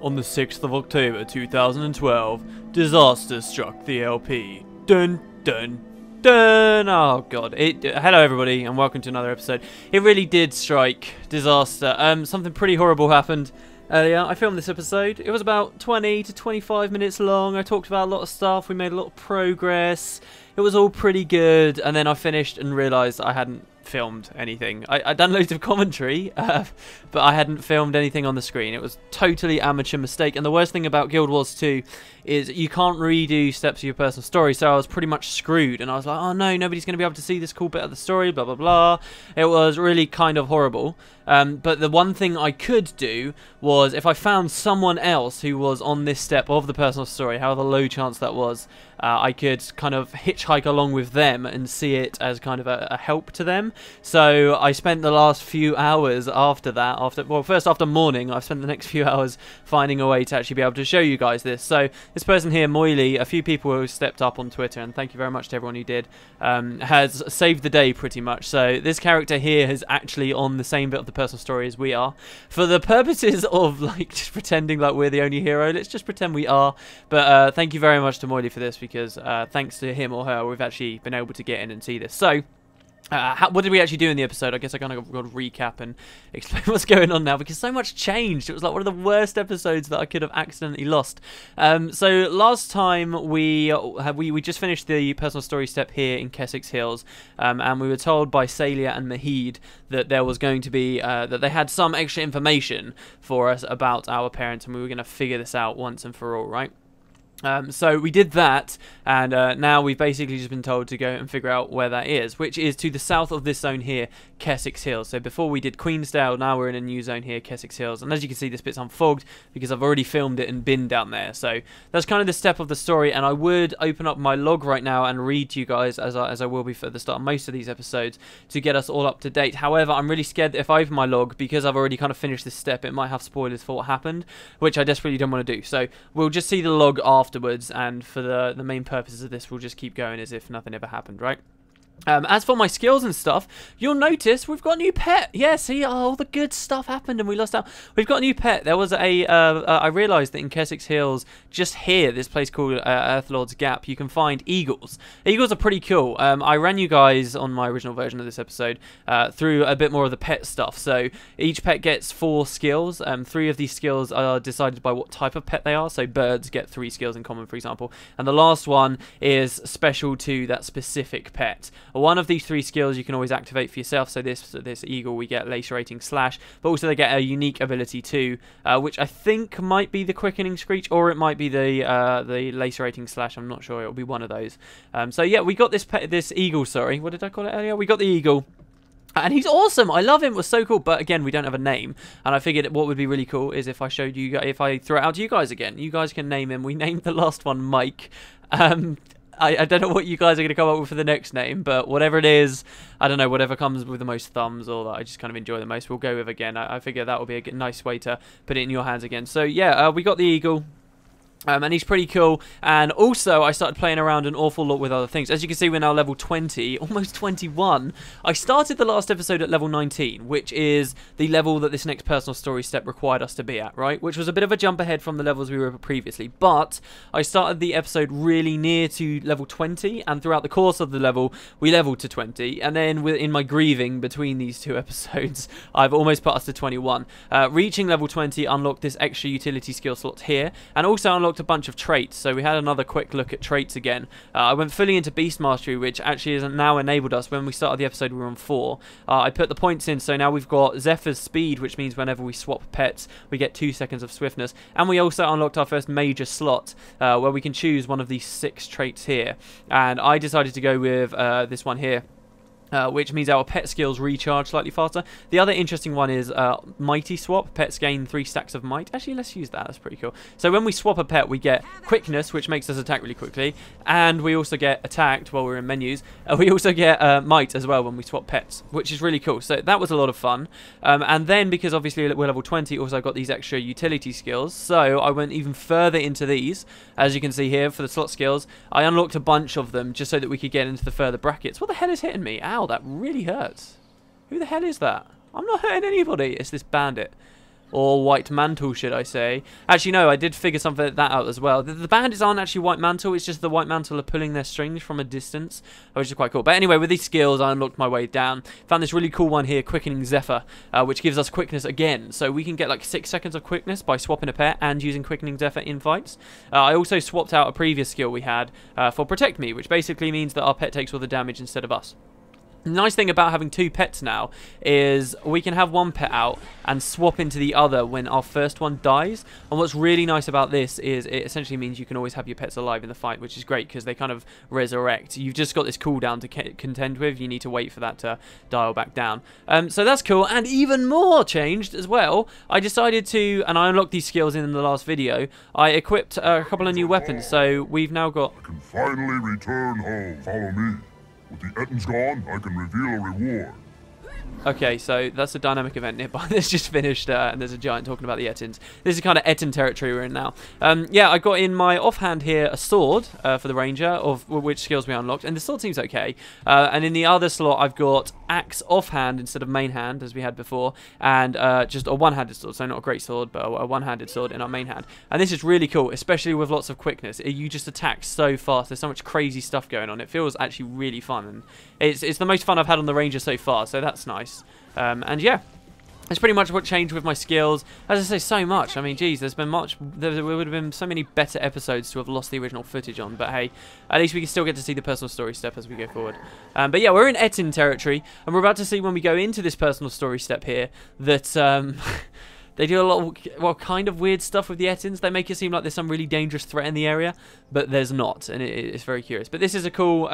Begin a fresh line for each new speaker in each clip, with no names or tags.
On the 6th of October 2012, disaster struck the LP. Dun dun dun! Oh god. Hello everybody and welcome to another episode. It really did strike disaster. Something pretty horrible happened earlier. I filmed this episode. It was about 20 to 25 minutes long. I talked about a lot of stuff. We made a lot of progress. It was all pretty good. And then I finished and realised I hadn't filmed anything. I'd done loads of commentary, but I hadn't filmed anything on the screen. It was totally amateur mistake. And the worst thing about Gw2 is you can't redo steps of your personal story, so I was pretty much screwed. And I was like, oh no, nobody's going to be able to see this cool bit of the story, blah blah blah. It was really kind of horrible. But the one thing I could do was, if I found someone else who was on this step of the personal story, however low chance that was, I could kind of hitchhike along with them and see it as kind of a help to them. So I spent the last few hours after that, first after morning, I've spent the next few hours finding a way to actually be able to show you guys this. So this person here, Moily, a few people who stepped up on Twitter, and thank you very much to everyone who did, has saved the day pretty much. So this character here is actually on the same bit of the personal story as we are. For the purposes of like just pretending like we're the only hero, let's just pretend we are. But thank you very much to Moily for this, because thanks to him or her, we've actually been able to get in and see this. So what did we actually do in the episode? I guess I kind of got to recap and explain what's going on now, because so much changed. It was like one of the worst episodes that I could have accidentally lost. So last time we just finished the personal story step here in Keswick Hills, and we were told by Salia and Mahid that there was going to be that they had some extra information for us about our parents, and we were going to figure this out once and for all, right? So we did that, and now we've basically just been told to go and figure out where that is, which is to the south of this zone here, Keswick Hills. So before we did Queensdale, now we're in a new zone here, Keswick Hills. And as you can see, this bit's unfogged because I've already filmed it and been down there. So that's kind of the step of the story, and I would open up my log right now and read to you guys, as I will be for the start of most of these episodes, to get us all up to date. However, I'm really scared that if I open my log, because I've already kind of finished this step, it might have spoilers for what happened, which I desperately don't want to do. So we'll just see the log afterwards, and for the main purposes of this, we'll just keep going as if nothing ever happened, right? As for my skills and stuff, you'll notice we've got a new pet. Yeah, see, all the good stuff happened and we lost out. We've got a new pet. There was I realised that in Keswick Hills, just here, this place called Earthlord's Gap, you can find eagles. Eagles are pretty cool. I ran you guys on my original version of this episode through a bit more of the pet stuff. So each pet gets 4 skills. 3 of these skills are decided by what type of pet they are. So birds get 3 skills in common, for example. And the last one is special to that specific pet. One of these 3 skills you can always activate for yourself. So this eagle, we get lacerating slash, but also they get a unique ability too, which I think might be the quickening screech, or it might be the lacerating slash. I'm not sure. It'll be one of those. So yeah, we got this eagle. Sorry, what did I call it earlier? We got the eagle. And he's awesome. I love him. It was so cool. But again, we don't have a name. And I figured what would be really cool is if I showed you, if I throw it out to you guys again. You guys can name him. We named the last one Mike. I don't know what you guys are going to come up with for the next name, but whatever it is, I don't know, whatever comes with the most thumbs or that I just kind of enjoy the most, we'll go with again. I figure that will be a nice way to put it in your hands again. So yeah, we got the eagle. And he's pretty cool, and also I started playing around an awful lot with other things. As you can see, we're now level 20, almost 21. I started the last episode at level 19, which is the level that this next personal story step required us to be at, right? Which was a bit of a jump ahead from the levels we were previously, but I started the episode really near to level 20, and throughout the course of the level, we leveled to 20, and then in my grieving between these 2 episodes, I've almost put us to 21. Reaching level 20 unlocked this extra utility skill slot here, and also unlocked a bunch of traits. So we had another quick look at traits again. I went fully into Beast Mastery, which actually has now enabled us. When we started the episode, we were on 4. I put the points in, so now we've got Zephyr's Speed, which means whenever we swap pets, we get 2 seconds of swiftness. And we also unlocked our first major slot, where we can choose one of these 6 traits here. And I decided to go with this one here. Which means our pet skills recharge slightly faster. The other interesting one is Mighty Swap. Pets gain 3 stacks of might. Actually, let's use that. That's pretty cool. So when we swap a pet, we get quickness, which makes us attack really quickly. And we also get attacked while we're in menus. We also get might as well when we swap pets, which is really cool. So that was a lot of fun. And then, because obviously we're level 20, also got these extra utility skills. So I went even further into these. As you can see here, for the slot skills, I unlocked a bunch of them just so that we could get into the further brackets. What the hell is hitting me? Ow. That really hurts. Who the hell is that? I'm not hurting anybody. It's this bandit. or white mantle, should I say. Actually, no, I did figure something like that out as well. The bandits aren't actually white mantle, it's just the white mantle are pulling their strings from a distance, which is quite cool. But anyway, with these skills, I unlocked my way down. Found this really cool one here, Quickening Zephyr, which gives us quickness again. So we can get like 6 seconds of quickness by swapping a pair and using Quickening Zephyr in fights. I also swapped out a previous skill we had for Protect Me, which basically means that our pet takes all the damage instead of us. The nice thing about having 2 pets now is we can have one pet out and swap into the other when our first one dies. And what's really nice about this is it essentially means you can always have your pets alive in the fight, which is great because they kind of resurrect. You've just got this cooldown to contend with. You need to wait for that to dial back down. So that's cool. And even more changed as well. I decided to, and I unlocked these skills in the last video, I equipped a couple of new weapons. So we've now got...
I can finally return home. Follow me. With the Ettins gone, I can reveal a reward.
Okay, so that's a dynamic event nearby that's just finished, and there's a giant talking about the Ettins. This is kind of Ettin territory we're in now. Yeah, I got in my offhand here a sword for the ranger, of which skills we unlocked, and the sword seems okay. And in the other slot, I've got axe offhand instead of main hand, as we had before, and just a one-handed sword, so not a great sword, but a one-handed sword in our main hand. And this is really cool, especially with lots of quickness. You just attack so fast. There's so much crazy stuff going on. It feels actually really fun, and it's the most fun I've had on the ranger so far, so that's nice. And yeah, that's pretty much what changed with my skills. As I say, so much. I mean, geez, there would have been so many better episodes to have lost the original footage on, but hey, at least we can still get to see the personal story step as we go forward. But yeah, we're in Ettin territory, and we're about to see when we go into this personal story step here that they do a lot of, well, kind of weird stuff with the Ettins. They make it seem like there's some really dangerous threat in the area, but there's not, and it's very curious. But this is a cool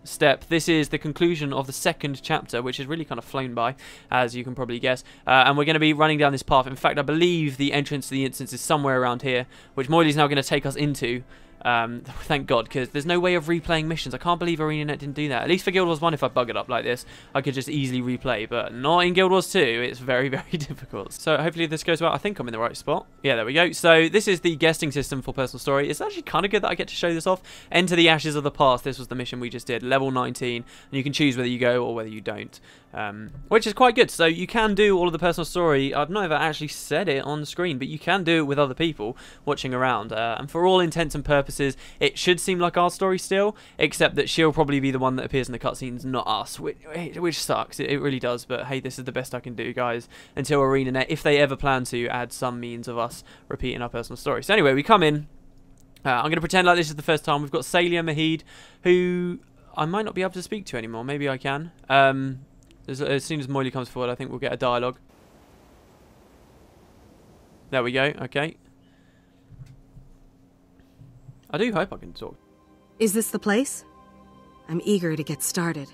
step. This is the conclusion of the second chapter, which has really kind of flown by, as you can probably guess. And we're going to be running down this path. In fact, I believe the entrance to the instance is somewhere around here, which Moiley's now going to take us into. Thank God, because there's no way of replaying missions. I can't believe ArenaNet didn't do that. At least for Guild Wars 1, if I bug it up like this, I could just easily replay, but not in Guild Wars 2. It's very, very difficult. So hopefully this goes well. I think I'm in the right spot. Yeah, there we go. So this is the guesting system for personal story. It's actually kind of good that I get to show this off. Enter the Ashes of the Past. This was the mission we just did, level 19, and you can choose whether you go or whether you don't. Which is quite good. So you can do all of the personal story. I've never actually said it on the screen, but you can do it with other people watching around. And for all intents and purposes, it should seem like our story still, except that she'll probably be the one that appears in the cutscenes, not us, which sucks. It really does. But hey, this is the best I can do, guys, until ArenaNet, if they ever plan to add some means of us repeating our personal story. So anyway, we come in. I'm going to pretend like this is the first time. We've got Salia Mahid, who I might not be able to speak to anymore. Maybe I can. As soon as Moiley comes forward, I think we'll get a dialogue. There we go. Okay. I do hope I can talk.
Is this the place? I'm eager to get started.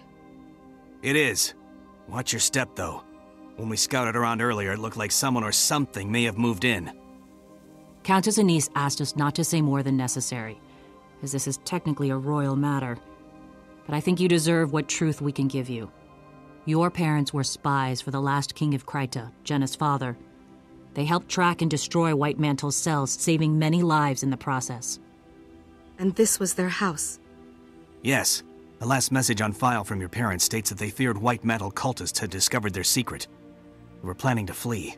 It is. Watch your step, though. When we scouted around earlier, it looked like someone or something may have moved in.
Countess Anise asked us not to say more than necessary, as this is technically a royal matter. But I think you deserve what truth we can give you. Your parents were spies for the last king of Kryta, Jenna's father. They helped track and destroy White Mantle's cells, saving many lives in the process.
And this was their house?
Yes. The last message on file from your parents states that they feared White Mantle cultists had discovered their secret. They were planning to flee.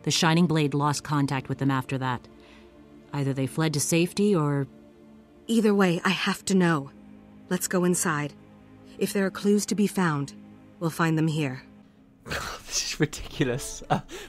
The Shining Blade lost contact with them after that. Either they fled to safety or...
Either way, I have to know. Let's go inside. If there are clues to be found, we'll find them here.
This is ridiculous.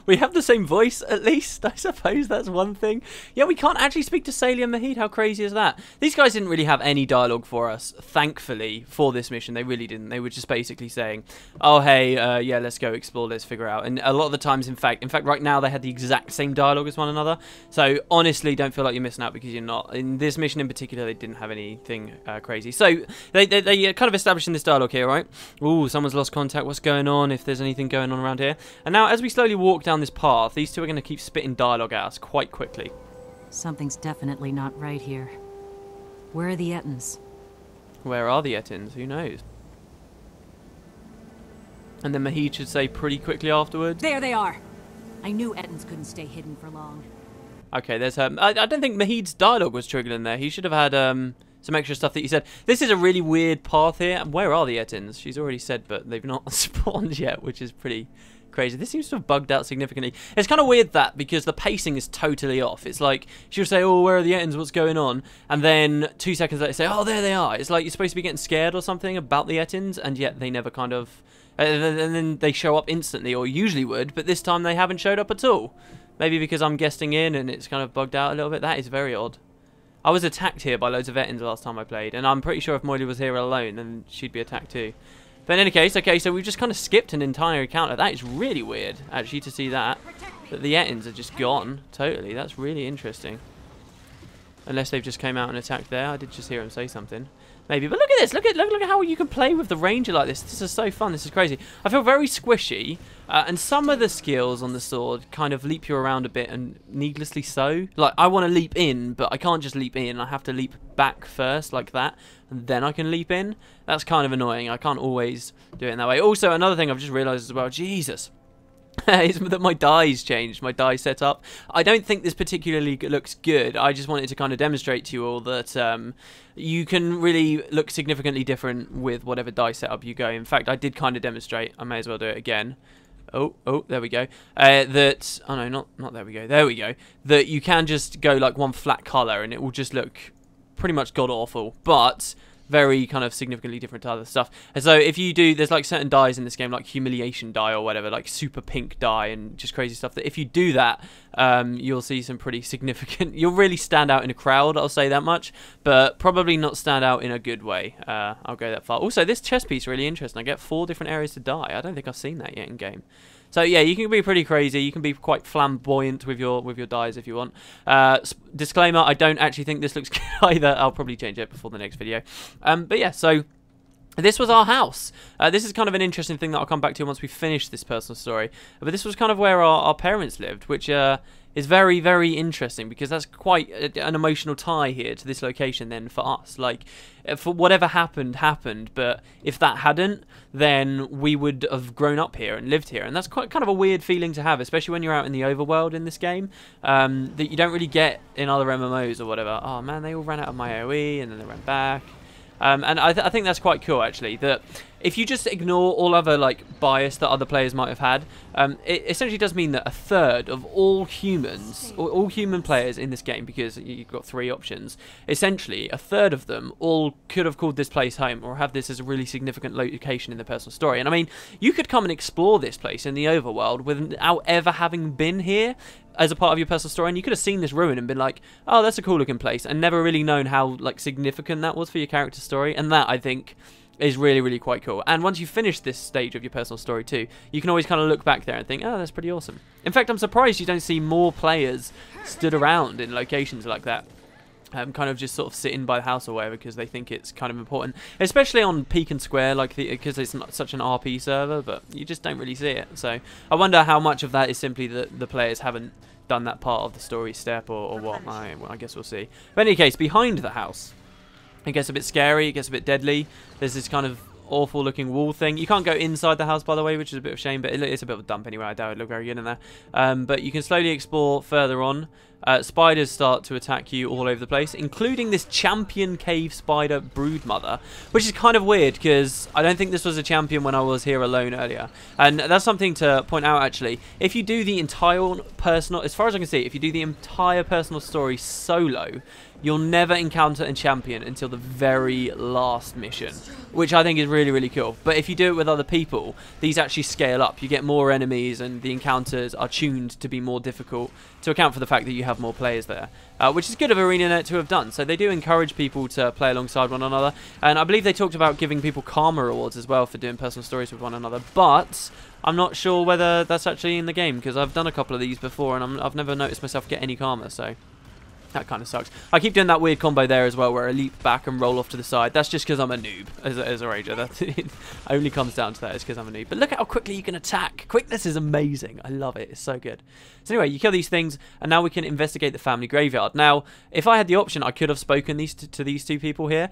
We have the same voice, at least. I suppose that's one thing. Yeah, we can't actually speak to Salia Mahid. How crazy is that? These guys didn't really have any dialogue for us, thankfully, for this mission. They really didn't. They were just basically saying, oh, hey, yeah, let's go explore, let's figure out. And a lot of the times, in fact, right now, they had the exact same dialogue as one another. So, honestly, don't feel like you're missing out because you're not. In this mission in particular, they didn't have anything crazy. So, they kind of established in this dialogue here, right? Ooh, someone's lost contact. What's going on? If there's anything going on around here. And now, as we slowly walk down this path, these two are going to keep spitting dialogue at us quite quickly.
Something's definitely not right here. Where are the Ettins?
Where are the Ettins? Who knows? And then Mahid should say pretty quickly afterwards.
There they are! I knew Ettins couldn't stay hidden for long.
Okay, there's her. I don't think Mahid's dialogue was triggered in there. He should have had some extra stuff that he said. This is a really weird path here. Where are the Ettins? She's already said, but they've not spawned yet, which is pretty crazy. This seems to have bugged out significantly. It's kind of weird that, because the pacing is totally off. It's like, she'll say, oh, where are the Ettins? What's going on? And then 2 seconds later say, oh, there they are. It's like you're supposed to be getting scared or something about the Ettins, and yet they never kind of... and then they show up instantly, or usually would, but this time they haven't showed up at all. Maybe because I'm guesting in and it's kind of bugged out a little bit. That is very odd. I was attacked here by loads of Ettins last time I played, and I'm pretty sure if Moily was here alone, then she'd be attacked too. But in any case, okay, so we've just kind of skipped an entire encounter. That is really weird, actually, to see that the Ettins are just gone, totally. That's really interesting. Unless they've just came out and attacked there. I did just hear him say something. Maybe, but look at this. Look at how you can play with the ranger like this. This is so fun. This is crazy. I feel very squishy, and some of the skills on the sword kind of leap you around a bit, and needlessly so. Like, I want to leap in, but I can't just leap in. I have to leap back first, like that, and then I can leap in. That's kind of annoying. I can't always do it in that way. Also, another thing I've just realised as well, Jesus, is that my die's changed, my die setup. I don't think this particularly looks good. I just wanted to kind of demonstrate to you all that you can really look significantly different with whatever die setup you go. In fact, I did kind of demonstrate. I may as well do it again. Oh, there we go. Oh no, not there we go. There we go. That you can just go like one flat colour and it will just look pretty much god-awful, but very kind of significantly different to other stuff. And so if you do, there's like certain dyes in this game, like humiliation dye or whatever, like super pink dye and just crazy stuff, that if you do that, you'll see some pretty significant, you'll really stand out in a crowd, I'll say that much, but probably not stand out in a good way. I'll go that far. Also, this chest piece is really interesting. I get 4 different areas to dye. I don't think I've seen that yet in game. So yeah, you can be pretty crazy. You can be quite flamboyant with your dyes if you want. Disclaimer: I don't actually think this looks good either. I'll probably change it before the next video. But yeah, so this was our house. This is kind of an interesting thing that I'll come back to once we finish this personal story. But this was kind of where our parents lived, which is very, very interesting, because that's quite an emotional tie here to this location then for us. Like, for whatever happened, but if that hadn't, then we would have grown up here and lived here. And that's quite kind of a weird feeling to have, especially when you're out in the overworld in this game, that you don't really get in other MMOs or whatever. Oh man, they all ran out of my AoE and then they ran back. And I think that's quite cool, actually, that if you just ignore all other like bias that other players might have had, it essentially does mean that a third of all humans, or all human players in this game, because you've got 3 options, essentially a third of them all could have called this place home, or have this as a really significant location in their personal story. And I mean, you could come and explore this place in the overworld without ever having been here as a part of your personal story, and you could have seen this ruin and been like, oh, that's a cool looking place, and never really known how like significant that was for your character's story. And that, I think, is really, really quite cool. And once you finish this stage of your personal story too, you can always kind of look back there and think, oh, that's pretty awesome. In fact, I'm surprised you don't see more players stood around in locations like that, kind of just sort of sitting by the house or whatever, because they think it's kind of important, especially on Peak and Square, like because it's not such an RP server, but you just don't really see it. So I wonder how much of that is simply that the players haven't done that part of the story step, or what. I guess we'll see. But in any case, behind the house, it gets a bit scary, it gets a bit deadly. There's this kind of awful looking wall thing. You can't go inside the house, by the way, which is a bit of a shame, but it's a bit of a dump anyway. I doubt it'd look very good in there. But you can slowly explore further on. Spiders start to attack you all over the place, including this champion cave spider broodmother, which is kind of weird because I don't think this was a champion when I was here alone earlier. And that's something to point out, actually. If you do the entire personal, as far as I can see, if you do the entire personal story solo, you'll never encounter a champion until the very last mission, which I think is really, really cool. But if you do it with other people, these actually scale up. You get more enemies, and the encounters are tuned to be more difficult to account for the fact that you have more players there, which is good of ArenaNet to have done. So they do encourage people to play alongside one another, and I believe they talked about giving people karma rewards as well for doing personal stories with one another, but I'm not sure whether that's actually in the game, because I've done a couple of these before and I've never noticed myself get any karma, so that kind of sucks. I keep doing that weird combo there as well, where I leap back and roll off to the side. That's just because I'm a noob as a ranger. That it only comes down to that. It's because I'm a noob. But look at how quickly you can attack. Quickness is amazing. I love it. It's so good. So anyway, you kill these things, and now we can investigate the family graveyard. Now, if I had the option, I could have spoken to these 2 people here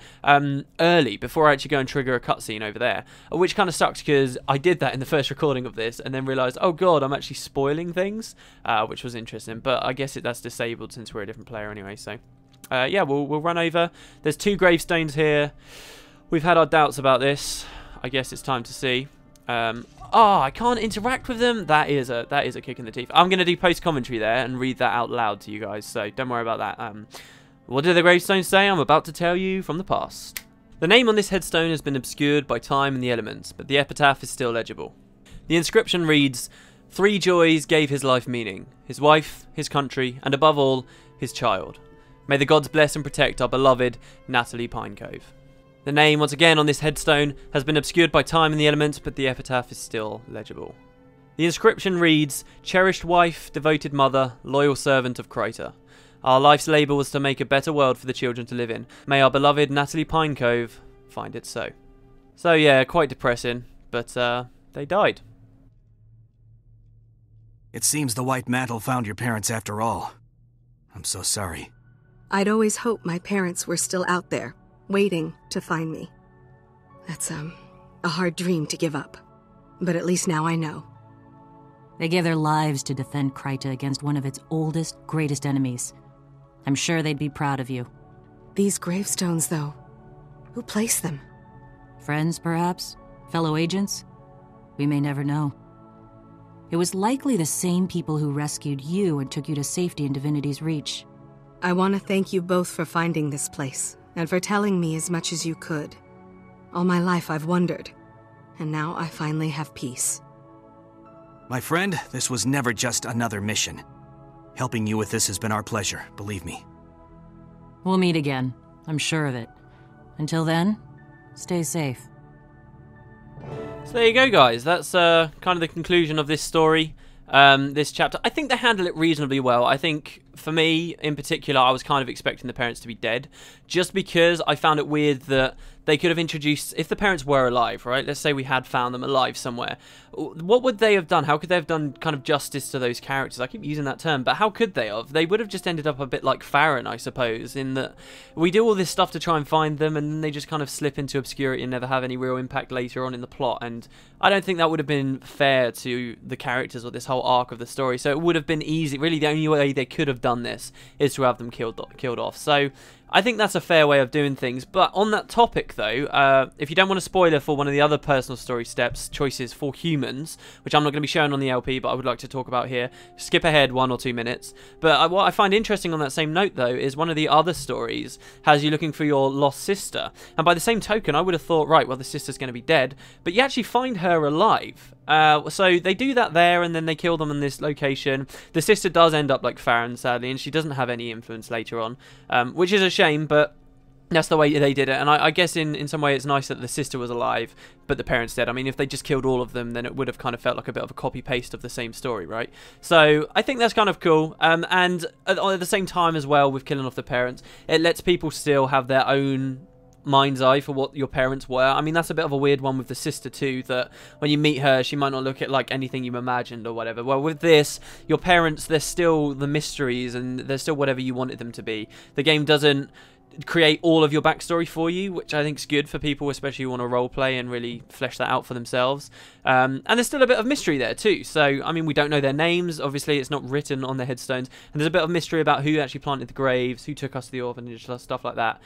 early, before I actually go and trigger a cutscene over there, which kind of sucks because I did that in the first recording of this, and then realised, oh god, I'm actually spoiling things, which was interesting. But I guess that's disabled since we're a different player anyway, so yeah, we'll run over. There's 2 gravestones here. We've had our doubts about this. I guess it's time to see. Oh, I can't interact with them. That is a kick in the teeth. I'm going to do post commentary there and read that out loud to you guys, so don't worry about that. What did the gravestones say? I'm about to tell you from the past. The name on this headstone has been obscured by time and the elements, but the epitaph is still legible. The inscription reads, 3 joys gave his life meaning, his wife, his country, and above all, his child. May the gods bless and protect our beloved Natalie Pinecove. The name, once again on this headstone, has been obscured by time and the elements, but the epitaph is still legible. The inscription reads, cherished wife, devoted mother, loyal servant of Gw2. Our life's labour was to make a better world for the children to live in. May our beloved Natalie Pinecove find it so. So yeah, quite depressing, but they died.
It seems the white mantle found your parents after all. I'm so sorry.
I'd always hoped my parents were still out there, waiting to find me. That's, a hard dream to give up. But at least now I know.
They gave their lives to defend Gw2 against one of its oldest, greatest enemies. I'm sure they'd be proud of you.
These gravestones, though, who placed them?
Friends, perhaps? Fellow agents? We may never know. It was likely the same people who rescued you and took you to safety in Divinity's Reach.
I want to thank you both for finding this place, and for telling me as much as you could. All my life I've wondered, and now I finally have peace.
My friend, this was never just another mission. Helping you with this has been our pleasure, believe me.
We'll meet again. I'm sure of it. Until then, stay safe.
So there you go, guys. That's kind of the conclusion of this story, this chapter. I think they handle it reasonably well. I think, for me, in particular, I was kind of expecting the parents to be dead, just because I found it weird that they could have introduced, if the parents were alive, right? Let's say we had found them alive somewhere. What would they have done? How could they have done kind of justice to those characters? I keep using that term, but how could they have? They would have just ended up a bit like Farron, I suppose, in that we do all this stuff to try and find them, and then they just kind of slip into obscurity and never have any real impact later on in the plot. And I don't think that would have been fair to the characters or this whole arc of the story. So it would have been easy. Really, the only way they could have done this is to have them killed off. So I think that's a fair way of doing things. But on that topic, though, if you don't want a spoiler for one of the other personal story steps, choices for humans, which I'm not going to be showing on the LP, but I would like to talk about here, skip ahead 1 or 2 minutes. But what I find interesting on that same note, though, is one of the other stories has you looking for your lost sister. And by the same token, I would have thought, right, well, the sister's going to be dead. But you actually find her alive. So they do that there, and then they kill them in this location. The sister does end up like Farron, sadly, and she doesn't have any influence later on, which is a shame, but that's the way they did it. And I guess in some way it's nice that the sister was alive, but the parents dead. I mean, if they just killed all of them, then it would have kind of felt like a bit of a copy-paste of the same story, right? So I think that's kind of cool. And at the same time as well, with killing off the parents, it lets people still have their own mind's eye for what your parents were. I mean, that's a bit of a weird one with the sister too, that when you meet her, she might not look at like anything you imagined or whatever. Well, with this, your parents, they're still the mysteries, and they're still whatever you wanted them to be. The game doesn't create all of your backstory for you, which I think is good for people, especially who want to roleplay and really flesh that out for themselves. And there's still a bit of mystery there too. So, I mean, we don't know their names. Obviously, it's not written on their headstones. And there's a bit of mystery about who actually planted the graves, who took us to the orphanage, stuff like that.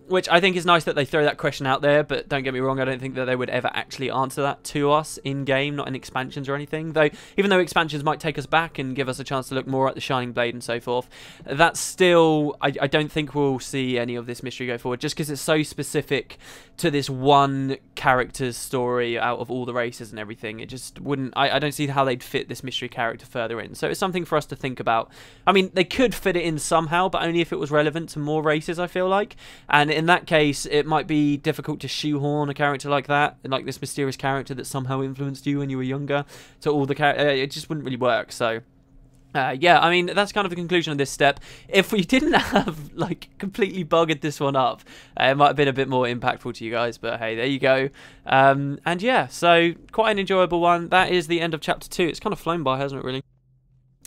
Which I think is nice that they throw that question out there. But don't get me wrong, I don't think that they would ever actually answer that to us in-game, not in expansions or anything. Though, even though expansions might take us back and give us a chance to look more at the Shining Blade and so forth, that's still, I don't think we'll see any of this mystery go forward, just because it's so specific to this one character's story out of all the races and everything. It just wouldn't, I don't see how they'd fit this mystery character further in. So it's something for us to think about. I mean, they could fit it in somehow, but only if it was relevant to more races, I feel like. And in that case, it might be difficult to shoehorn a character like that, like this mysterious character that somehow influenced you when you were younger, to all the characters. It just wouldn't really work. So yeah, I mean, that's kind of the conclusion of this step. If we didn't have, like, completely buggered this one up, it might have been a bit more impactful to you guys, but hey, there you go. And yeah, so quite an enjoyable one. That is the end of Chapter 2. It's kind of flown by, hasn't it, really?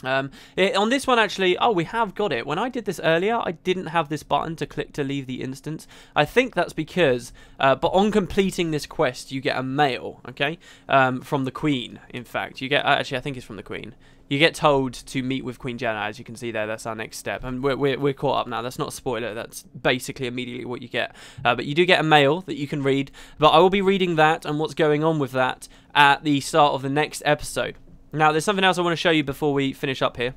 On this one, actually, oh, we have got it. When I did this earlier, I didn't have this button to click to leave the instance. I think that's because, but on completing this quest, you get a mail, okay, from the Queen, in fact. You get, actually, I think it's from the Queen. You get told to meet with Queen Jenna, as you can see there. That's our next step, and we're caught up now. That's not a spoiler. That's basically immediately what you get. But you do get a mail that you can read. But I will be reading that and what's going on with that at the start of the next episode. Now, there's something else I want to show you before we finish up here.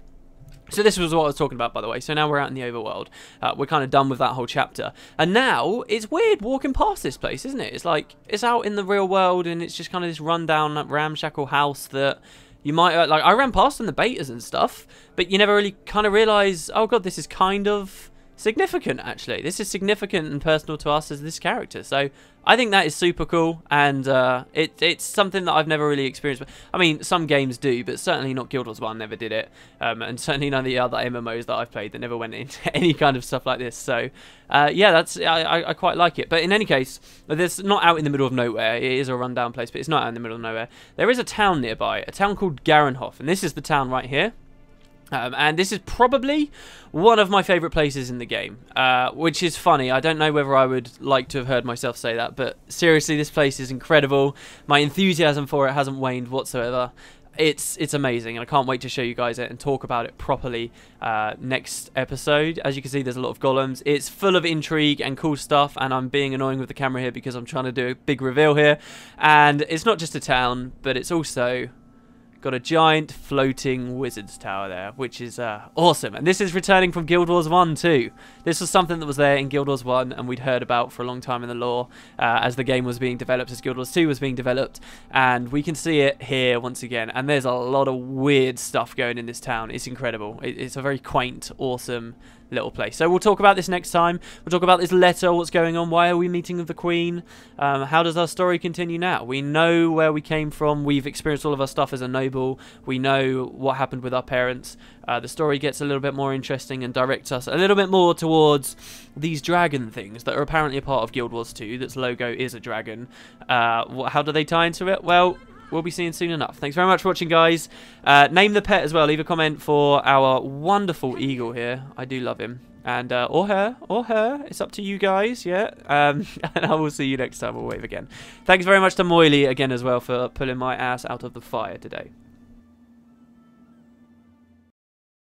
So this was what I was talking about, by the way. So now we're out in the overworld. We're kind of done with that whole chapter. And now, it's weird walking past this place, isn't it? It's like, it's out in the real world, and it's just kind of this rundown, ramshackle house that you might, like, I ran past in the betas and stuff, but you never really kind of realise, oh god, this is kind of significant, actually. This is significant and personal to us as this character. So I think that is super cool, and it's something that I've never really experienced. I mean, some games do, but certainly not Guild Wars 1 never did it, and certainly none of the other MMOs that I've played that never went into any kind of stuff like this. So yeah, that's I quite like it. But in any case, it's not out in the middle of nowhere. It is a rundown place, but it's not out in the middle of nowhere. There is a town nearby, a town called Gw2, and this is the town right here. And this is probably one of my favourite places in the game, which is funny. I don't know whether I would like to have heard myself say that, but seriously, this place is incredible. My enthusiasm for it hasn't waned whatsoever. It's amazing, and I can't wait to show you guys it and talk about it properly next episode. As you can see, there's a lot of golems. It's full of intrigue and cool stuff, and I'm being annoying with the camera here because I'm trying to do a big reveal here. And it's not just a town, but it's also got a giant floating wizard's tower there, which is awesome. And this is returning from Guild Wars 1 too. This was something that was there in Guild Wars 1 and we'd heard about for a long time in the lore as the game was being developed, as Guild Wars 2 was being developed. And we can see it here once again. And there's a lot of weird stuff going in this town. It's incredible. It's a very quaint, awesome little place. So we'll talk about this next time. We'll talk about this letter, what's going on, why are we meeting with the Queen, how does our story continue now? We know where we came from, we've experienced all of our stuff as a noble, we know what happened with our parents. The story gets a little bit more interesting and directs us a little bit more towards these dragon things that are apparently a part of Guild Wars 2, that's logo is a dragon. How do they tie into it? Well, we'll be seeing soon enough. Thanks very much for watching, guys. Name the pet as well. Leave a comment for our wonderful eagle here. I do love him. And, or her. It's up to you guys, yeah. And I will see you next time. We'll wave again. Thanks very much to Moily again as well for pulling my ass out of the fire today.